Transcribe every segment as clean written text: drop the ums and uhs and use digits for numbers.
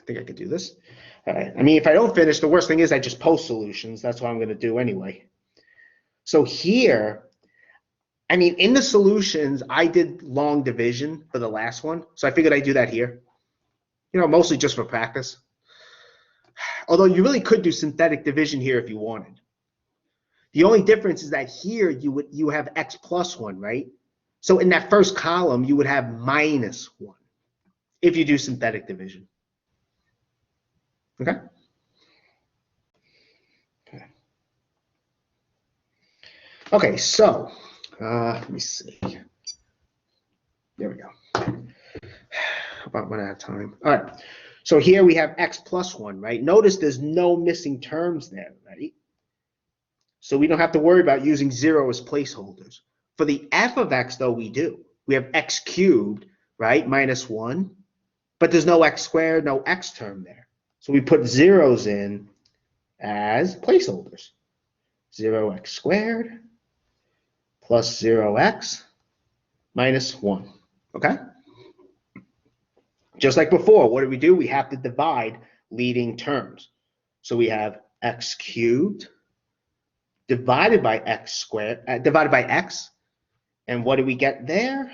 think I could do this. All right. I mean, if I don't finish, the worst thing is I just post solutions. That's what I'm going to do anyway. So here, I mean, in the solutions, I did long division for the last one. So I figured I'd do that here. You know, mostly just for practice. Although you really could do synthetic division here if you wanted. The only difference is that here you have x plus 1, right? So in that first column, you would have minus 1 if you do synthetic division. Okay? Okay, so let me see. There we go. About one at a time. All right. So here we have x plus 1, right? Notice there's no missing terms there, right? So we don't have to worry about using 0 as placeholders. For the f of x, though, we do. We have x cubed, right, minus 1. But there's no x squared, no x term there. So we put zeros in as placeholders. 0x squared plus 0x minus 1. Okay? Just like before, what do? We have to divide leading terms. So we have x cubed divided by x squared, divided by x. And what do we get there?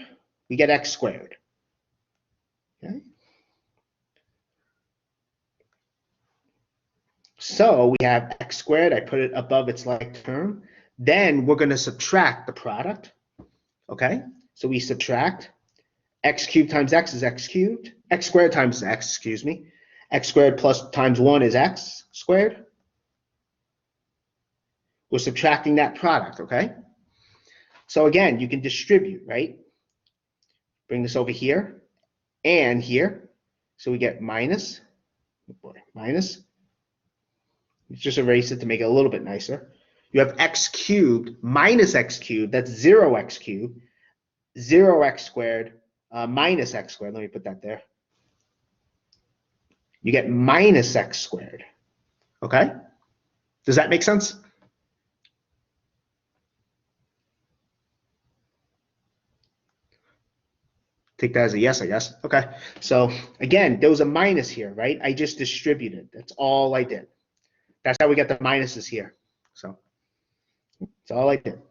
We get x squared. Okay? So we have x squared. I put it above its like term. Then we're going to subtract the product. Okay? So we subtract x cubed times x is x cubed. X squared times x, excuse me. X squared plus times 1 is x squared. We're subtracting that product, okay? So again, you can distribute, right? Bring this over here and here. So we get minus, oh boy, minus. Let's just erase it to make it a little bit nicer. You have x cubed minus x cubed, that's 0x cubed, 0x squared minus x squared. Let me put that there. You get minus x squared, okay? Does that make sense? Take that as a yes, I guess. Okay, so again, there was a minus here, right? I just distributed. That's all I did. That's how we get the minuses here. So that's all I did.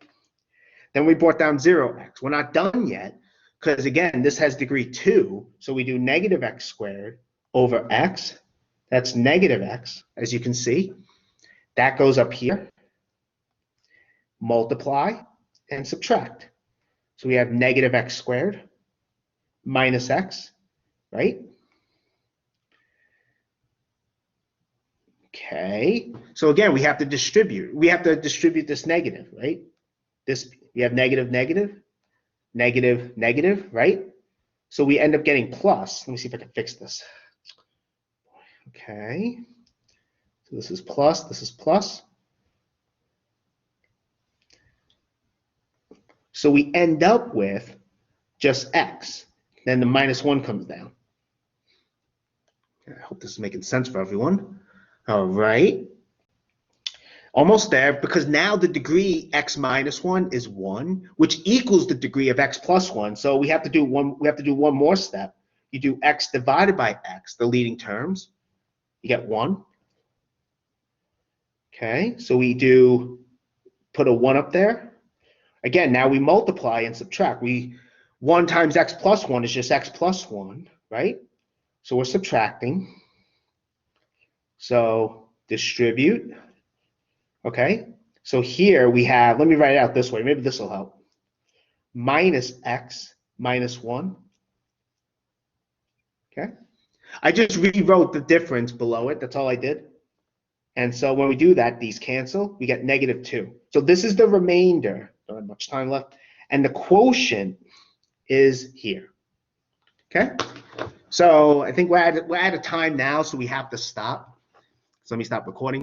Then we brought down 0x. We're not done yet because, again, this has degree 2. So we do negative x squared over x. That's negative x, as you can see. That goes up here. Multiply and subtract. So we have negative x squared minus x, right? Okay, so again, we have to distribute. We have to distribute this negative, right? This, we have negative, negative, negative, negative, right? So we end up getting plus. Let me see if I can fix this. Okay, so this is plus, this is plus. So we end up with just x. Then the minus 1 comes down. I hope this is making sense for everyone. All right. Almost there, because now the degree x minus 1 is 1, which equals the degree of x plus 1. So we have to do one more step. You do x divided by x, the leading terms. You get 1. Okay, so we do put a 1 up there. Again, now we multiply and subtract. 1 times x plus 1 is just x plus 1, right? So we're subtracting. So distribute. Okay, so here we have, let me write it out this way. Maybe this will help. Minus x minus 1. Okay, I just rewrote the difference below it. That's all I did. And so when we do that, these cancel. We get negative 2. So this is the remainder. Don't have much time left. And the quotient is here. Okay, so I think we're at a time now, so we have to stop. So let me stop recording.